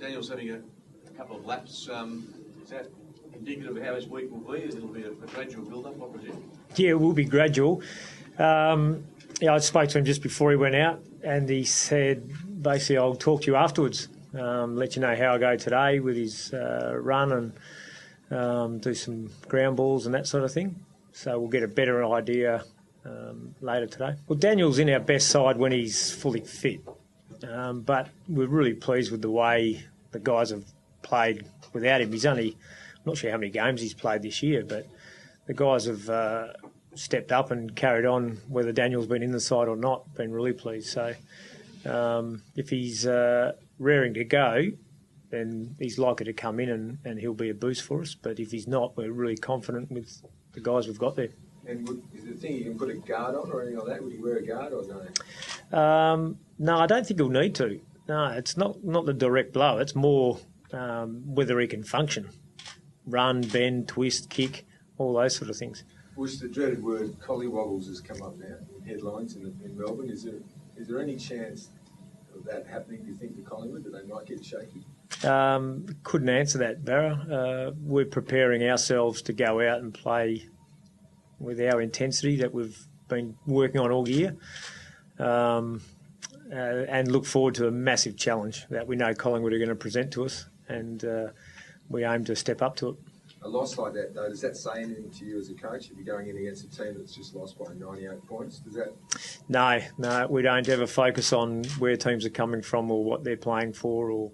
Daniel's having a couple of laps. Is that indicative of how his week will be? It'll be a gradual build-up, I presume? Yeah, it will be gradual. I spoke to him just before he went out, and he said, basically, I'll talk to you afterwards, let you know how I go today with his run and do some ground balls and that sort of thing. So we'll get a better idea later today. Well, Daniel's in our best side when he's fully fit, but we're really pleased with the way the guys have played without him. He's only, I'm not sure how many games he's played this year, but the guys have stepped up and carried on, whether Daniel's been in the side or not. Been really pleased. So if he's raring to go, then he's likely to come in and he'll be a boost for us. But if he's not, we're really confident with the guys we've got there. And is the thing you can put a guard on or anything like that? Would he wear a guard or no? No, I don't think he'll need to. No, it's not the direct blow. It's more whether he can function. Run, bend, twist, kick, all those sort of things. Which the dreaded word collywobbles has come up now in headlines in Melbourne. Is there any chance of that happening, do you think, to Collingwood, that they might get shaky? Couldn't answer that, Barra. We're preparing ourselves to go out and play with our intensity that we've been working on all year, and look forward to a massive challenge that we know Collingwood are going to present to us, and we aim to step up to it. A loss like that, though, does that say anything to you as a coach if you're going in against a team that's just lost by 98 points? Does that? No, we don't ever focus on where teams are coming from or what they're playing for, or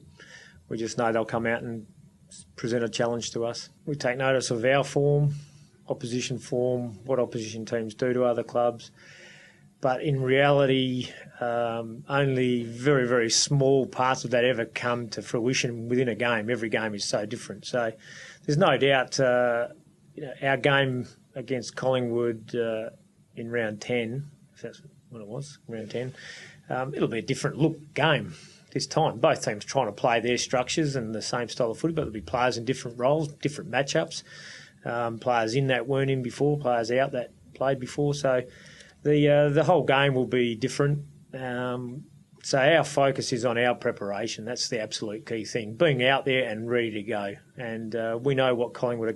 we just know they'll come out and present a challenge to us. We take notice of our form, opposition form, what opposition teams do to other clubs. But in reality, only very, very small parts of that ever come to fruition within a game. Every game is so different. So there's no doubt our game against Collingwood in round 10, if that's what it was, round 10, it'll be a different look game this time. Both teams trying to play their structures and the same style of footy, but there'll be players in different roles, different matchups, players in that weren't in before, players out that played before. So the whole game will be different. So our focus is on our preparation. That's the absolute key thing, being out there and ready to go. And we know what Collingwood are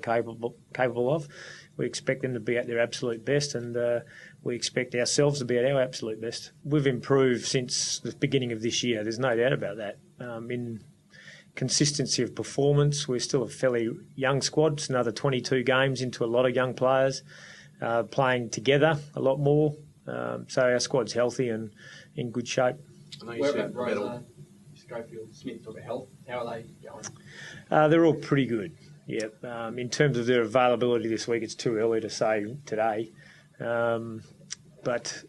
capable of. We expect them to be at their absolute best, and we expect ourselves to be at our absolute best. We've improved since the beginning of this year. There's no doubt about that. In consistency of performance, we're still a fairly young squad. It's another 22 games into a lot of young players playing together a lot more. So our squad's healthy and in good shape. Where about Rosa, Schofield, Smith for the health? How are they going? They're all pretty good, yeah. In terms of their availability this week, it's too early to say today. But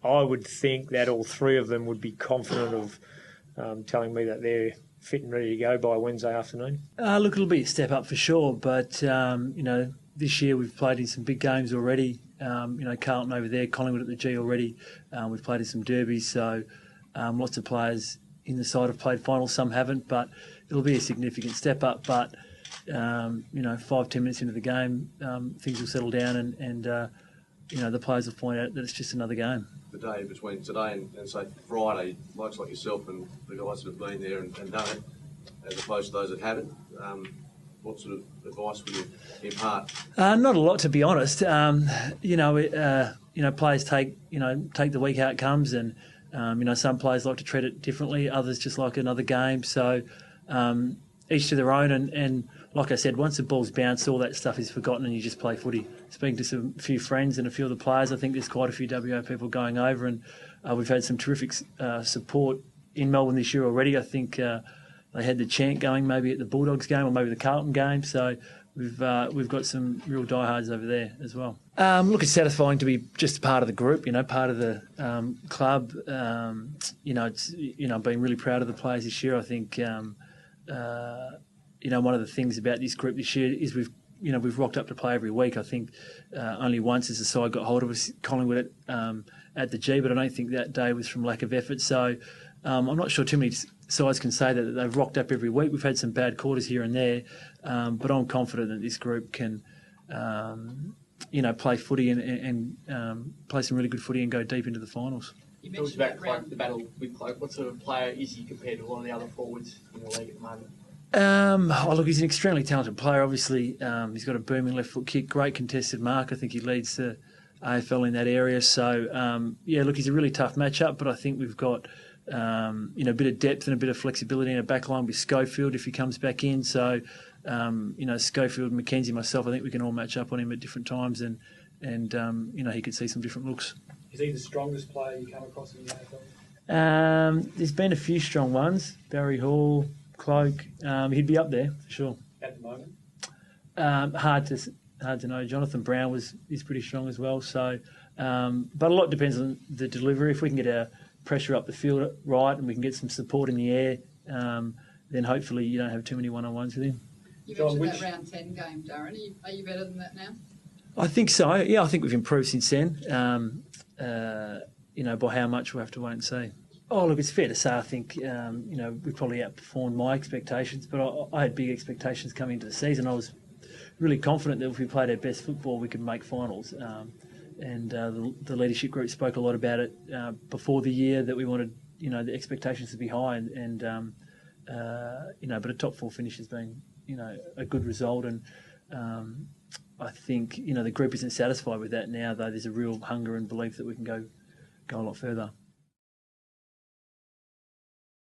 I would think that all three of them would be confident of telling me that they're fit and ready to go by Wednesday afternoon. Look, it'll be a step up for sure, but, this year we've played in some big games already. Carlton over there, Collingwood at the G already. We've played in some derbies, so lots of players in the side have played finals, some haven't, but it'll be a significant step up. But, 5-10 minutes into the game, things will settle down and the players will point out that it's just another game. The day between today and say Friday, blokes like yourself and the guys that have been there and done it, as opposed to those that haven't, what sort of advice would you impart? Not a lot, to be honest. Players take the week how it comes, and some players like to treat it differently. Others just like another game. So each to their own. And like I said, once the ball's bounced, all that stuff is forgotten, and you just play footy. Speaking to a few friends and a few of the players, I think there's quite a few WA people going over, and we've had some terrific support in Melbourne this year already. I think they had the chant going maybe at the Bulldogs game or maybe the Carlton game. So we've got some real diehards over there as well. Look, it's satisfying to be just part of the group, part of the club. It's being really proud of the players this year. I think one of the things about this group this year is we've rocked up to play every week. I think only once has the side got hold of us, Collingwood at the G, but I don't think that day was from lack of effort. So I'm not sure too many sides can say that they've rocked up every week. We've had some bad quarters here and there, but I'm confident that this group can, play footy and play some really good footy and go deep into the finals. You Talks mentioned about that Cloak, round. the battle with Cloak. What sort of player is he compared to a lot of the other forwards in the league at the moment? Look, he's an extremely talented player. Obviously, he's got a booming left foot kick, great contested mark. I think he leads the AFL in that area. So, look, he's a really tough matchup, but I think we've got a bit of depth and a bit of flexibility in our back line with Schofield if he comes back in. So, Schofield, McKenzie, myself, I think we can all match up on him at different times and he could see some different looks. Is he the strongest player you come across in the AFL? There's been a few strong ones. Barry Hall, Cloak, he'd be up there for sure. At the moment? Hard to know. Jonathan Brown is pretty strong as well. So, but a lot depends on the delivery. If we can get our pressure up the field right and we can get some support in the air, then hopefully you don't have too many one-on-ones with him. You mentioned that round 10 game, Darren. Are you better than that now? I think so. Yeah, I think we've improved since then. By how much we'll have to wait and see. Oh, look, it's fair to say I think, we probably outperformed my expectations, but I had big expectations coming into the season. I was really confident that if we played our best football, we could make finals. The leadership group spoke a lot about it before the year, that we wanted, the expectations to be high but a top 4 finish has been, a good result. And I think, the group isn't satisfied with that now, though. There's a real hunger and belief that we can go a lot further.